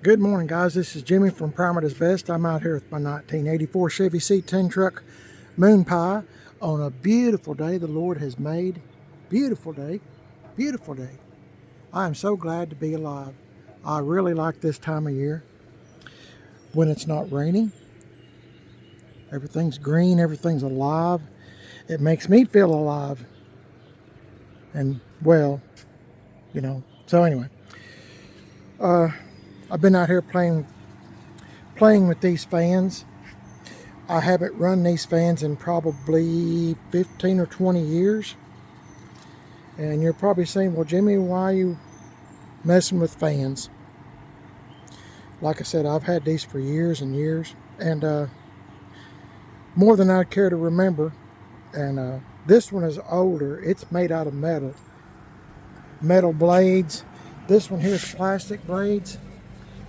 Good morning, guys. This is Jimmy from Primer Does Best. I'm out here with my 1984 Chevy C10 truck Moon Pie on a beautiful day the Lord has made. Beautiful day. Beautiful day. I am so glad to be alive. I really like this time of year when it's not raining. Everything's green. Everything's alive. It makes me feel alive. And, well, So anyway, I've been out here playing with these fans. I haven't run these fans in probably 15 or 20 years. And you're probably saying, well, Jimmy, why are you messing with fans? Like I said, I've had these for years and years, and more than I care to remember. And this one is older. It's made out of metal blades. This one here is plastic blades,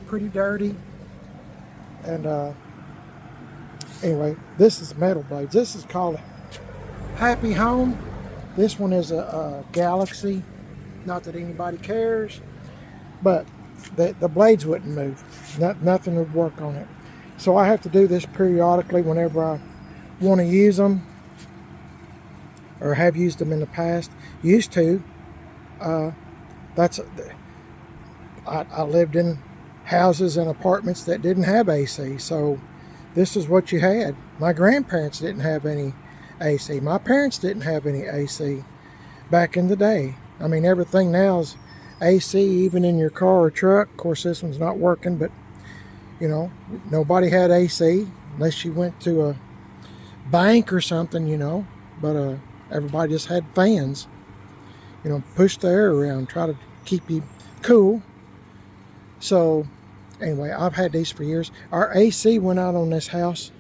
pretty dirty. And anyway, this is metal blades. This is called Happy Home. This one is a Galaxy. Not that anybody cares, but the blades wouldn't move. Nothing would work on it. So I have to do this periodically whenever I want to use them, or have used them in the past. Used to. I lived in houses and apartments that didn't have AC, so this is what you had. My grandparents didn't have any AC. My parents didn't have any AC back in the day. I mean, everything now is AC, even in your car or truck. Of course, this one's not working, but nobody had AC unless you went to a bank or something, but everybody just had fans, push the air around, try to keep you cool. So anyway, I've had these for years. Our AC went out on this house,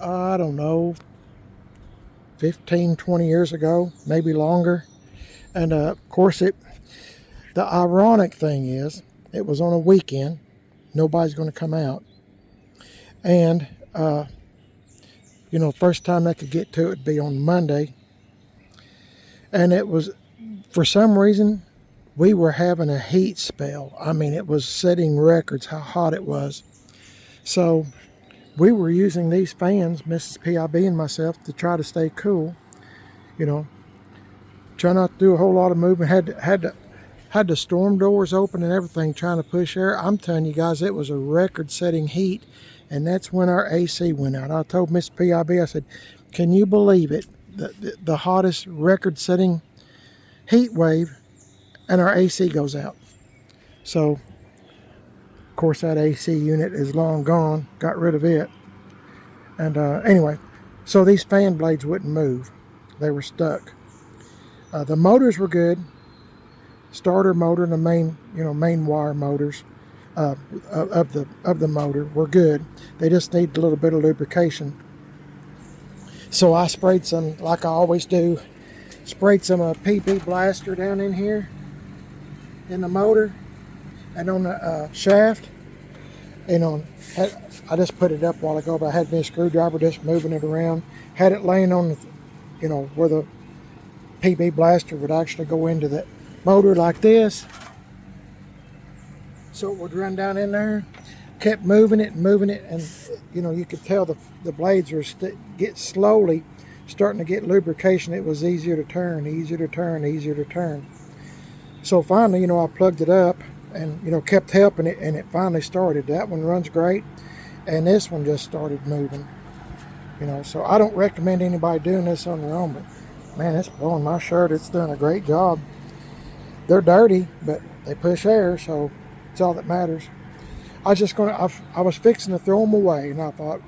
I don't know, 15, 20 years ago, maybe longer. And of course, the ironic thing is, it was on a weekend. Nobody's going to come out. And, first time they could get to it would be on Monday. And it was, for some reason, we were having a heat spell. I mean, it was setting records how hot it was. So we were using these fans, Mrs. PIB and myself, to try to stay cool. Try not to do a whole lot of movement. Had the storm doors open and everything, trying to push air. I'm telling you guys, it was a record-setting heat, and that's when our AC went out. I told Miss PIB, I said, can you believe it? The hottest record-setting heat wave, and our AC goes out. So, of course, that AC unit is long gone. Got rid of it. And anyway, so these fan blades wouldn't move. They were stuck. The motors were good. Starter motor and the main wire motors of the motor were good. They just need a little bit of lubrication. So I sprayed some, like I always do, sprayed some PP Blaster down in here in the motor and on the shaft. I just put it up a while ago, but I had me a screwdriver just moving it around. Had it laying on where the PB Blaster would actually go into the motor like this. So it would run down in there. Kept moving it, and you could tell the blades were slowly starting to get lubrication. It was easier to turn. So finally, I plugged it up and kept helping it, and it finally started. That one runs great, and this one just started moving. So I don't recommend anybody doing this on their own, but man, it's blowing my shirt. It's done a great job. They're dirty, but they push air, so it's all that matters. I was fixing to throw them away, and I thought,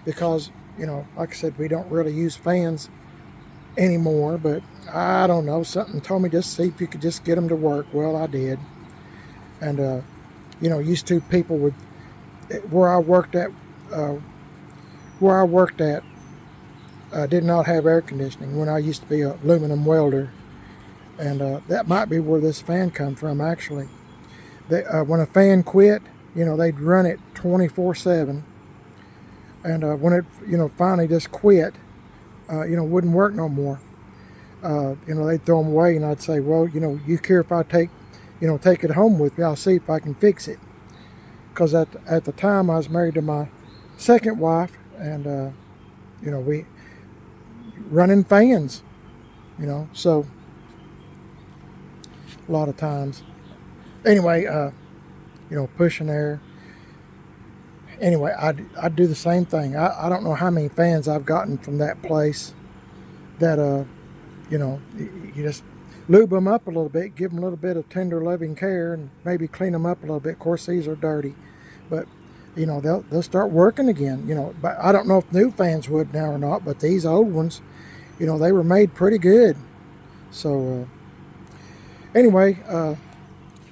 because, like I said, we don't really use fans anymore, but I don't know, something told me just see if you could just get them to work. Well, I did. And, used to people would, where I worked at, did not have air conditioning when I used to be an aluminum welder. And that might be where this fan come from, actually. When a fan quit, they'd run it 24/7. And when it, finally just quit, wouldn't work no more. They'd throw them away, and I'd say, well, you care if I take it home with me? I'll see if I can fix it. because at the time I was married to my second wife, and you know, we running fans, you know, so a lot of times. Anyway, you know, pushing air. Anyway, I do the same thing. I don't know how many fans I've gotten from that place that, you know, you just lube them up a little bit, give them a little bit of tender loving care, and maybe clean them up a little bit. Of course, these are dirty, but you know, they'll start working again, you know. But I don't know if new fans would now or not, but these old ones, you know, they were made pretty good. So anyway,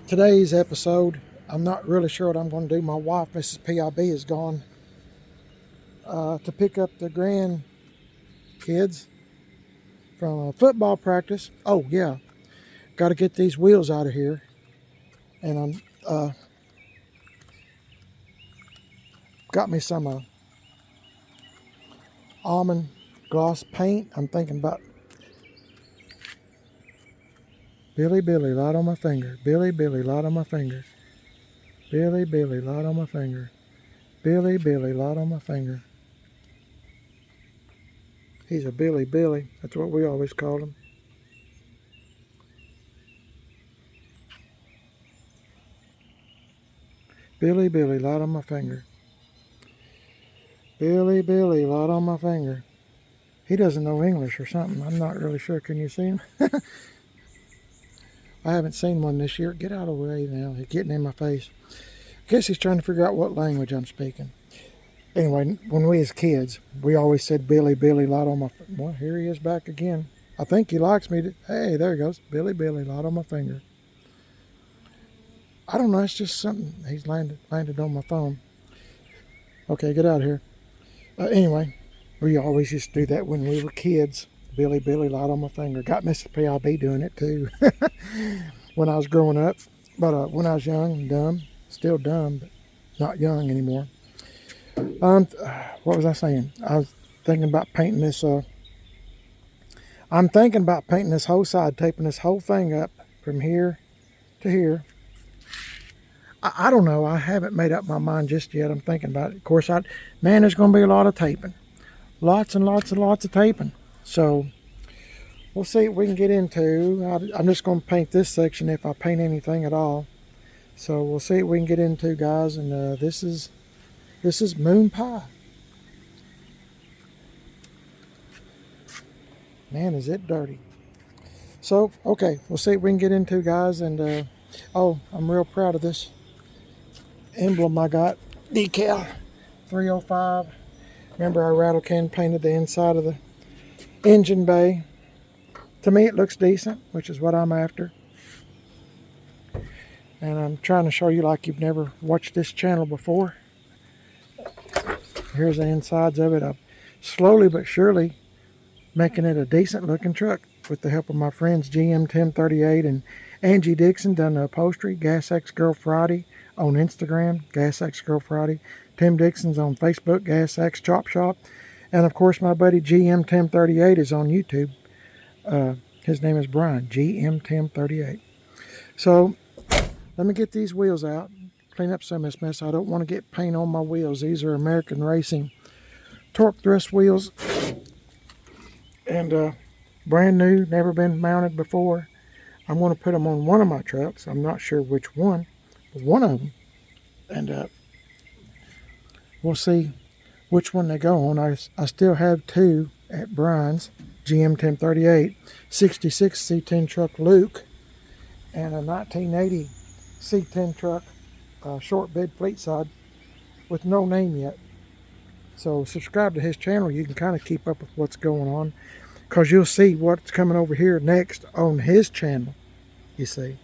today's episode, I'm not really sure what I'm going to do. My wife, Mrs. PIB, is gone to pick up the grandkids from football practice. Oh yeah, got to get these wheels out of here, and I'm got me some almond gloss paint. I'm thinking about Billy, light on my finger. Billy, light on my finger. Billy, light on my finger. Billy, light on my finger. He's a Billy. That's what we always called him. Billy, light on my finger. Billy, light on my finger. He doesn't know English or something. I'm not really sure. Can you see him? I haven't seen one this year. Get out of the way now. He's getting in my face. I guess he's trying to figure out what language I'm speaking. Anyway, when we as kids, we always said, Billy, light on my... Well, here he is back again. I think he likes me. Hey, there he goes. Billy, light on my finger. I don't know. It's just something. He's landed on my phone. Okay, get out of here. Anyway, we always used to do that when we were kids. Billy, light on my finger. Got Mr. PIB doing it too when I was growing up. But when I was young and dumb, still dumb, but not young anymore. What was I saying? I was thinking about painting this. I'm thinking about painting this whole side, taping this whole thing up from here to here. I don't know. I haven't made up my mind just yet. I'm thinking about it. Of course, man, there's going to be a lot of taping. Lots and lots of taping. So we'll see what we can get into. I'm just going to paint this section if I paint anything at all. So we'll see what we can get into, guys. And this is Moon Pie. Man, is it dirty. So, okay, we'll see what we can get into, guys. And, oh, I'm real proud of this emblem I got. Decal 305. Remember, I Rattle Can painted the inside of the engine bay. To me, it looks decent, which is what I'm after. And I'm trying to show you like you've never watched this channel before. Here's the insides of it. I'm slowly but surely making it a decent looking truck with the help of my friends GM Tim 38 and Angie Dixon done the upholstery. Gas X Girl Friday on Instagram, Gas X Girl Friday. Tim Dixon's on Facebook, Gas X Chop Shop. And of course my buddy GM Tim 38 is on YouTube. His name is Brian, GM Tim 38. So let me get these wheels out, clean up some of this mess. I don't want to get paint on my wheels. These are American Racing torque thrust wheels. And brand new, never been mounted before. I'm going to put them on one of my trucks. I'm not sure which one, but one of them. And we'll see which one they go on. I still have two at Brian's, GM 1038, 66 C10 truck Luke, and a 1980 C10 truck short bed fleet side with no name yet. So subscribe to his channel. You can kind of keep up with what's going on, because you'll see what's coming over here next on his channel, you see.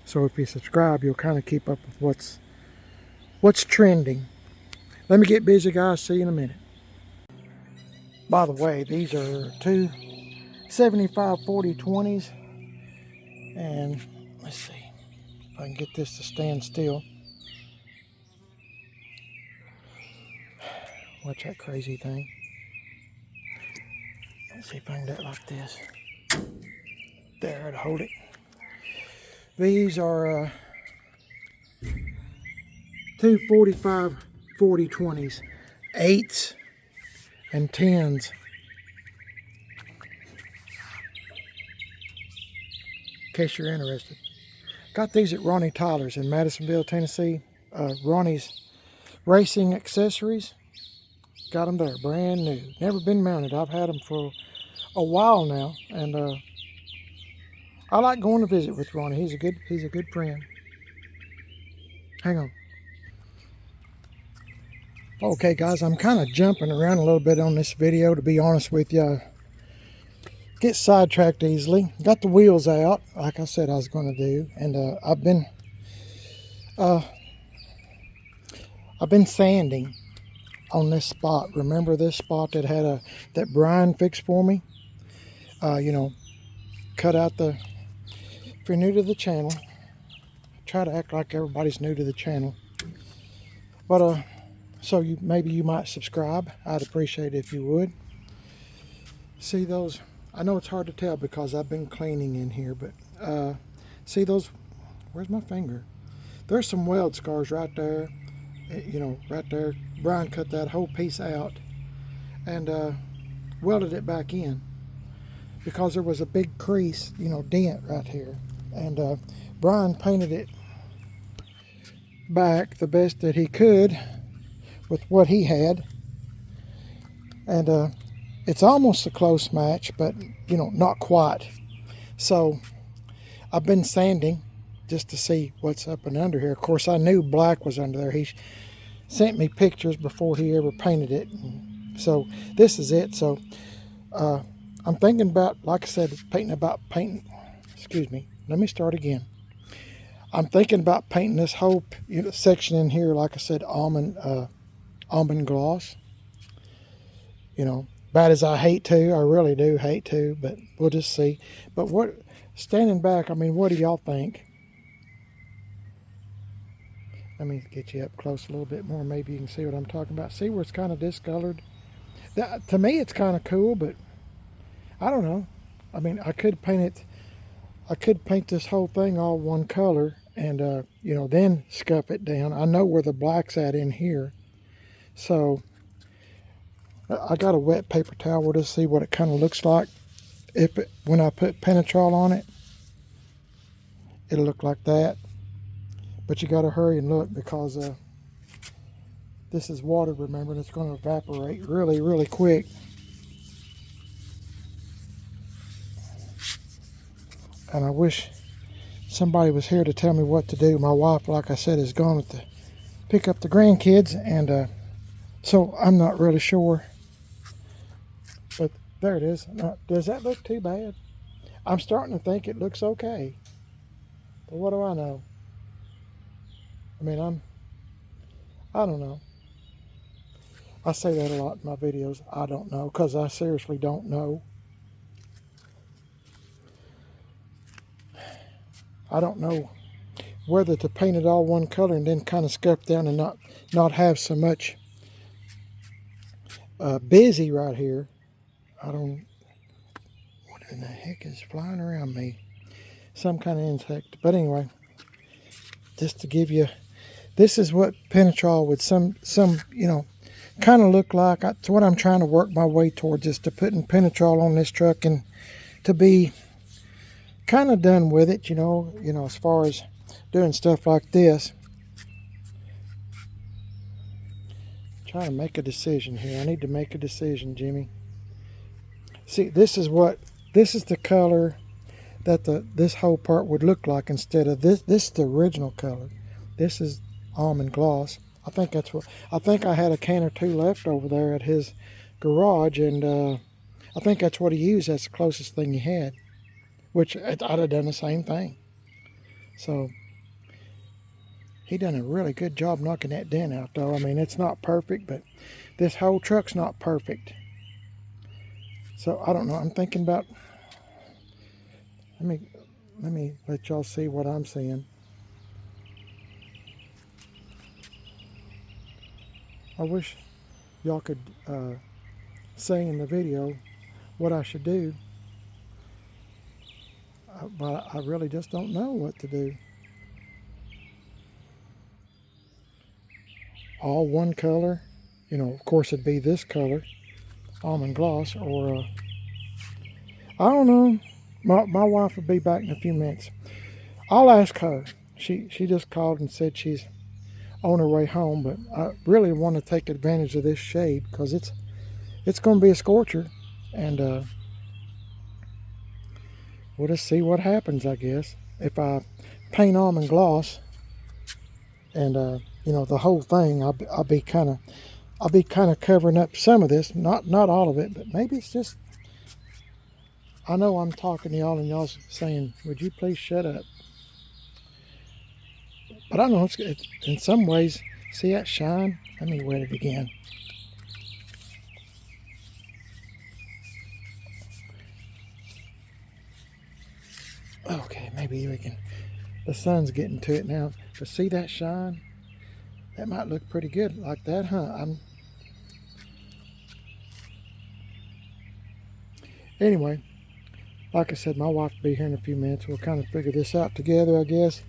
So if you subscribe, you'll kind of keep up with what's trending. Let me get busy, guys. See you in a minute. By the way, these are two 75/40 20s. And let's see if I can get this to stand still. Watch that crazy thing. Let's see if I can do it like this. There, to hold it. These are two 45 40 20s, 8s and 10s. In case you're interested. Got these at Ronnie Tyler's in Madisonville, Tennessee. Ronnie's Racing Accessories. Got them there, brand new. Never been mounted. I've had them for a while now, and I like going to visit with Ronnie. He's a good friend. Hang on. Okay, guys, I'm kind of jumping around a little bit on this video, to be honest with you. Get sidetracked easily. Got the wheels out, like I said I was going to do, and I've been sanding on this spot. Remember this spot that had that Brian fixed for me? You know, cut out the. If you're new to the channel, try to act like everybody's new to the channel. But so maybe you might subscribe. I'd appreciate it if you would. See those? I know it's hard to tell because I've been cleaning in here, but see those? Where's my finger? There's some weld scars right there. You know, right there. Brian cut that whole piece out and welded it back in because there was a big crease, you know, dent right here. And Brian painted it back the best that he could with what he had. And it's almost a close match, but, you know, not quite. So I've been sanding just to see what's up and under here. Of course, I knew black was under there. He sent me pictures before he ever painted it. And so this is it. So I'm thinking about, like I said, painting. Excuse me. Let me start again. I'm thinking about painting this whole section in here, like I said, almond gloss. You know, bad as I hate to, I really do hate to, but we'll just see. But standing back, I mean, what do y'all think? Let me get you up close a little bit more. Maybe you can see what I'm talking about. See where it's kind of discolored? To me, it's kind of cool, but I don't know. I mean, I could paint this whole thing all one color and, you know, then scuff it down. I know where the black's at in here. So I got a wet paper towel. We'll just see what it kind of looks like. When I put Penetrol on it, it'll look like that. But you got to hurry and look because this is water, remember, and it's going to evaporate really, really quick. And I wish somebody was here to tell me what to do. My wife, like I said, is gone to pick up the grandkids, and so I'm not really sure. But there it is. Now, does that look too bad? I'm starting to think it looks okay. But what do I know? I mean, I don't know. I say that a lot in my videos. I don't know, because I seriously don't know. I don't know whether to paint it all one color and then kind of scuff down and not have so much busy right here. What in the heck is flying around me? Some kind of insect. But anyway, just to give you, this is what Penetrol would some you know, kind of look like. It's what I'm trying to work my way towards, is to putting Penetrol on this truck and to be kind of done with it, you know, as far as doing stuff like this. Trying to make a decision here. I need to make a decision, Jimmy. See, this is the color that this whole part would look like instead of this. This is the original color. This is almond gloss. I think I had a can or two left over there at his garage, and I think that's what he used. That's the closest thing he had, which I'd have done the same thing. So he done a really good job knocking that dent out, though. I mean, it's not perfect, but this whole truck's not perfect. So I don't know. I'm thinking about. Let me let y'all see what I'm seeing. I wish y'all could say in the video what I should do, but I really just don't know what to do. all one color. You know, of course it'd be this color, almond gloss, or I don't know. My wife will be back in a few minutes. I'll ask her. She just called and said she's on her way home, but I really want to take advantage of this shade because it's going to be a scorcher, and we'll just see what happens, I guess. If I paint almond gloss and you know, the whole thing, I'll be kind of covering up some of this, not all of it, but maybe it's just. I know I'm talking to y'all and y'all saying, "Would you please shut up?" But I know it's in some ways. See that shine? Let me wet it again. Okay, maybe we can. The sun's getting to it now, but see that shine? That might look pretty good like that, huh? Anyway, like I said, my wife will be here in a few minutes. We'll kind of figure this out together, I guess.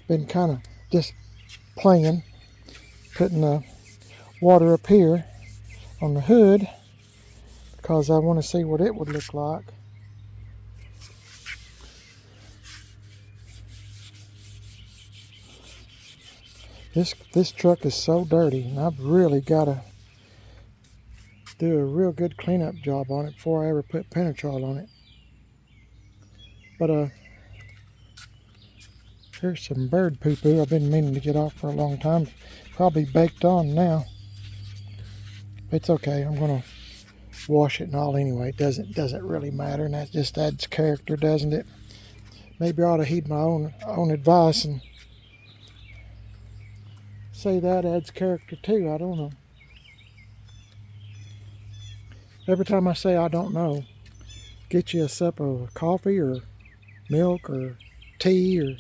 Been kind of just playing, putting the water up here on the hood because I want to see what it would look like. This truck is so dirty, and I've really got to do a real good cleanup job on it before I ever put Penetrol on it. But here's some bird poo-poo I've been meaning to get off for a long time. Probably baked on now. It's okay. I'm gonna wash it and all anyway. It doesn't really matter, and that just adds character, doesn't it? Maybe I ought to heed my own advice and say that adds character too. I don't know. Every time I say I don't know, get you a sip of coffee or milk or tea or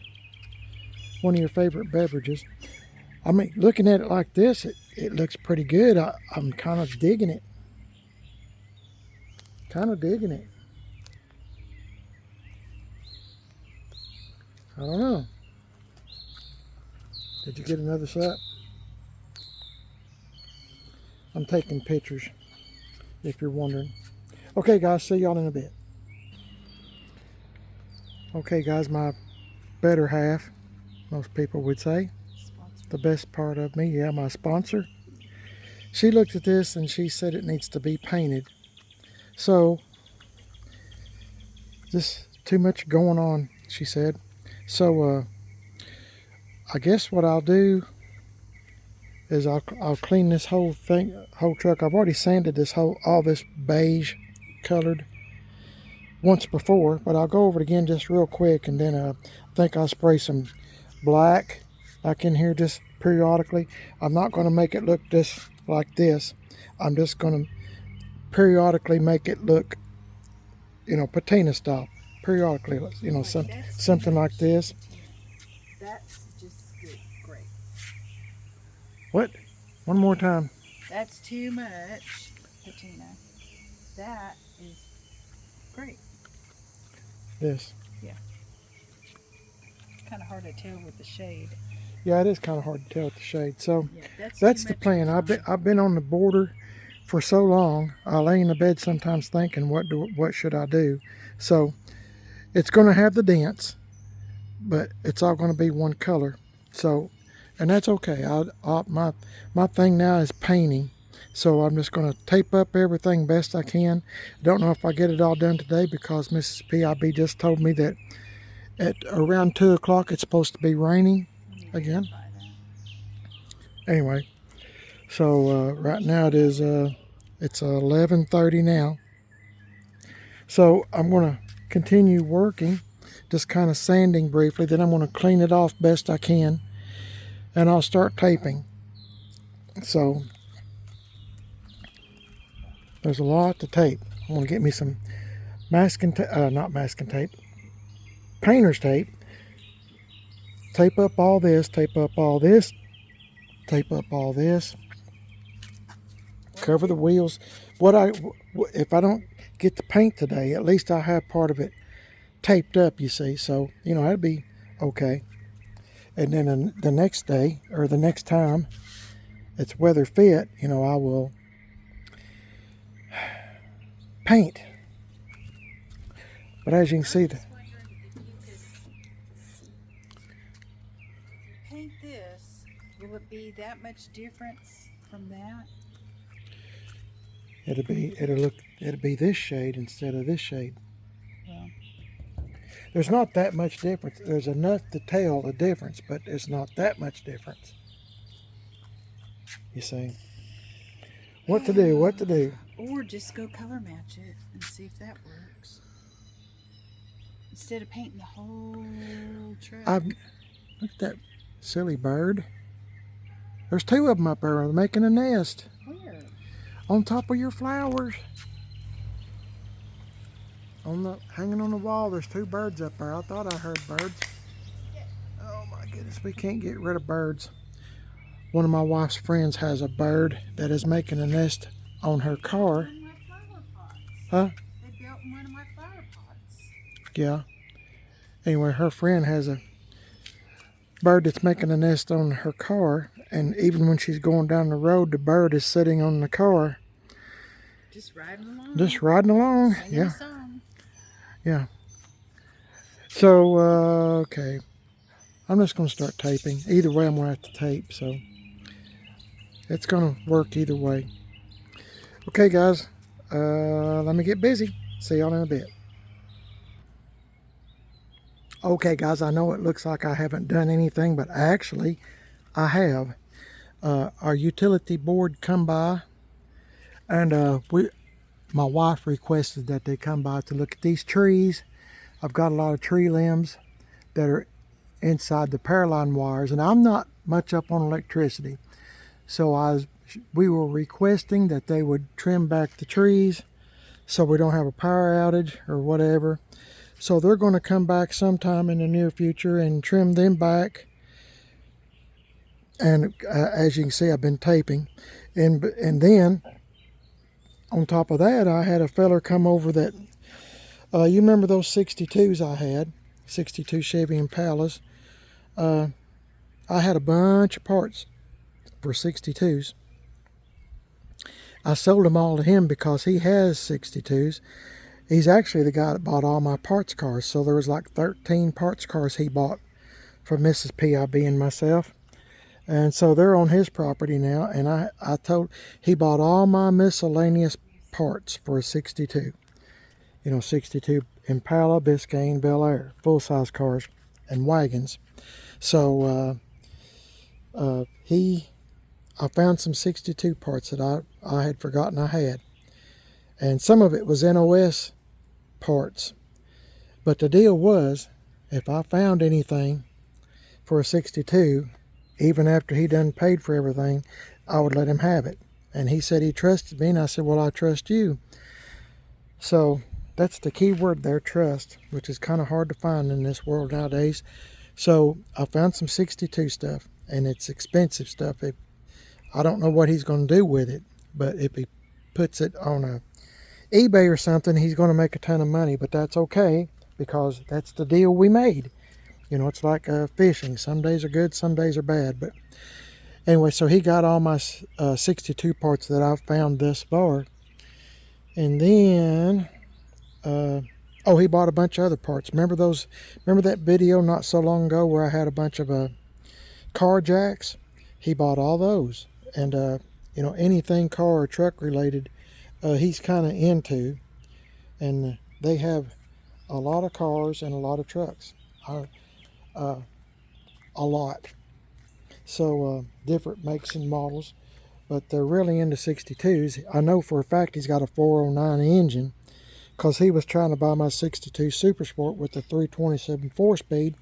one of your favorite beverages. I mean, looking at it like this, it looks pretty good. I'm kind of digging it. Kind of digging it. I don't know. Did you get another sip? I'm taking pictures, if you're wondering. Okay, guys, see y'all in a bit. Okay, guys, my better half, most people would say. Sponsor. The best part of me, yeah, my sponsor. She looked at this and she said it needs to be painted. So, just too much going on, she said. So, I guess what I'll do is I'll clean this whole truck. I've already sanded all this beige colored once before, but I'll go over it again just real quick, and then I think I'll spray some black in here just periodically. I'm not going to make it look just like this. I'm just going to periodically make it look, you know, patina style. Periodically, you know, something like this. That's just good. Great. What? One more time. That's too much patina. That is great. This. Yeah. It's kind of hard to tell with the shade. Yeah, it is kind of hard to tell with the shade. So yeah, that's the plan. I've been on the border for so long. I lay in the bed sometimes thinking, what should I do? So it's going to have the dents, but it's all going to be one color. So, and that's okay. My thing now is painting. So I'm just going to tape up everything best I can. Don't know if I get it all done today because Mrs. PIB just told me that at around 2 o'clock it's supposed to be raining again. Anyway, so right now it's 11:30 now. So I'm going to continue working, just kind of sanding briefly. Then I'm going to clean it off best I can, and I'll start taping. So there's a lot to tape. I'm going to get me some painter's tape. Tape up all this, tape up all this, tape up all this. Cover the wheels. If I don't get the paint today, at least I have part of it taped up, you see. So, you know, that'd be okay. And then the next day, or the next time, it's weather fit, you know, I will paint. But as you can see, I'm just wondering if you could paint this. Will it be that much difference from that? it'll be this shade instead of this shade. Well, There's not that much difference. There's enough to tell the difference, but it's not that much difference. You see? What to do, what to do. or just go color match it and see if that works. Instead of painting the whole truck. Look at that silly bird. There's two of them up there making a nest. Where? On top of your flowers. Hanging on the wall, there's two birds up there. I thought I heard birds. Oh my goodness, we can't get rid of birds. One of my wife's friends has a bird that is making a nest on her car. In my flower pots. Huh? They built in one of my flower pots. Yeah. Anyway, her friend has a bird that's making a nest on her car, and even when she's going down the road, the bird is sitting on the car. Just riding along. Just riding along. Singing Yeah. a song. Yeah. So, okay. I'm just going to start taping. Either way, I'm going to have to tape, so it's going to work either way. Okay, guys. Let me get busy. See y'all in a bit. Okay, guys, I know it looks like I haven't done anything, but actually, I have. Our utility board come by, and my wife requested that they come by to look at these trees. I've got a lot of tree limbs that are inside the power line wires, and I'm not much up on electricity. So we were requesting that they would trim back the trees so we don't have a power outage or whatever. So they're going to come back sometime in the near future and trim them back. And as you can see, I've been taping. And then on top of that, I had a feller come over that, you remember those 62s I had, 62 Chevy Impalas. I had a bunch of parts for 62s. I sold them all to him because he has 62s. He's actually the guy that bought all my parts cars. So there was like 13 parts cars he bought for Mrs. PIB and myself. And so they're on his property now. And he bought all my miscellaneous parts for a 62. You know, 62 Impala, Biscayne, Bel Air, full-size cars and wagons. So I found some 62 parts that I had forgotten I had. And some of it was NOS parts. But the deal was, if I found anything for a 62, even after he done paid for everything, I would let him have it. And he said he trusted me, and I said, well, I trust you. So that's the key word there, trust, which is kind of hard to find in this world nowadays. So I found some 62 stuff, and it's expensive stuff. I don't know what he's going to do with it, but if he puts it on a eBay or something, he's going to make a ton of money. But that's okay, because that's the deal we made. You know, it's like fishing. Some days are good, some days are bad. But anyway, so he got all my 62 parts that I've found thus far. And then, he bought a bunch of other parts. Remember that video not so long ago where I had a bunch of car jacks? He bought all those. And, anything car or truck related, he's kind of into. And they have a lot of cars and a lot of trucks. A lot. So, different makes and models. But they're really into 62s. I know for a fact he's got a 409 engine, because he was trying to buy my 62 Super Sport with the 327 4-speed,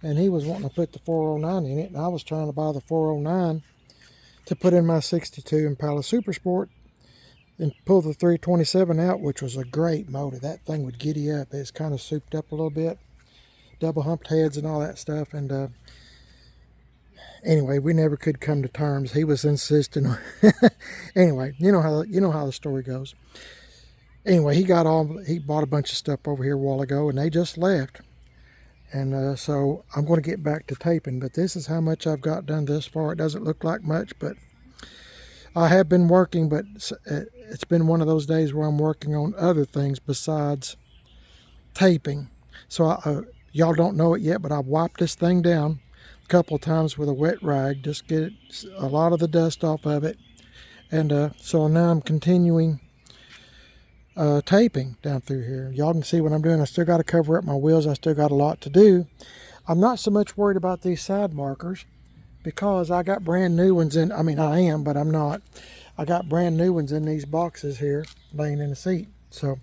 and he was wanting to put the 409 in it, and I was trying to buy the 409 to put in my 62 Impala Super Sport and pull the 327 out, which was a great motor. That thing would giddy up. It's kind of souped up a little bit, double humped heads and all that stuff. And anyway, we never could come to terms. He was insisting on anyway, you know how the story goes. Anyway, he bought a bunch of stuff over here a while ago, and they just left. And so I'm going to get back to taping, but this is how much I've got done thus far. It doesn't look like much, but I have been working, but it's been one of those days where I'm working on other things besides taping. So y'all don't know it yet, but I've wiped this thing down a couple of times with a wet rag, just get a lot of the dust off of it. And so now I'm continuing taping down through here. Y'all can see what I'm doing. I still got to cover up my wheels. I still got a lot to do. I'm not so much worried about these side markers because I got brand new ones in. I mean, I am, but I'm not. I got brand new ones in these boxes here laying in the seat. So,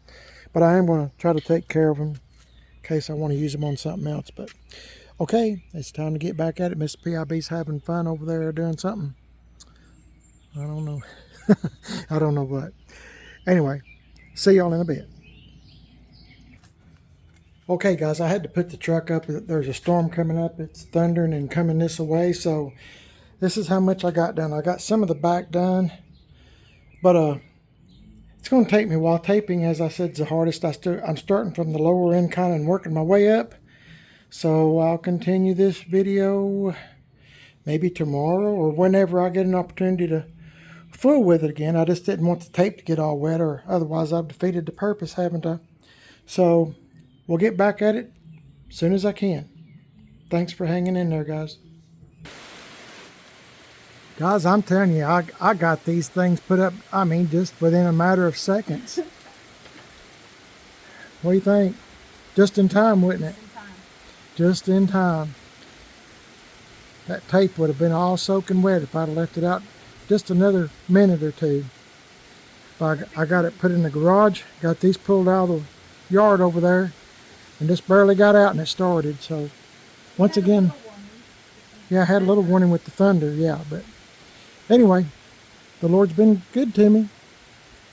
but I am going to try to take care of them in case I want to use them on something else. But okay, it's time to get back at it. Miss PIB's having fun over there doing something. I don't know. I don't know what. Anyway, see y'all in a bit. Okay, guys, I had to put the truck up. There's a storm coming up. It's thundering and coming this way. So this is how much I got done. I got some of the back done, but it's going to take me a while. Taping, as I said, is the hardest. I'm starting from the lower end kind of and working my way up. So I'll continue this video maybe tomorrow or whenever I get an opportunity to fool with it again. I just didn't want the tape to get all wet, or otherwise I've defeated the purpose, haven't I? So we'll get back at it as soon as I can. Thanks for hanging in there, guys. Guys, I'm telling you, I got these things put up, I mean, just within a matter of seconds. What do you think? Just in time, wouldn't it? Just in time. That tape would have been all soaking wet if I'd have left it out just another minute or two. I got it put in the garage, got these pulled out of the yard over there, and just barely got out and it started. So once again, yeah, I had a little warning with the thunder, yeah, but anyway, the Lord's been good to me.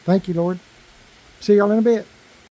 Thank you, Lord. See y'all in a bit.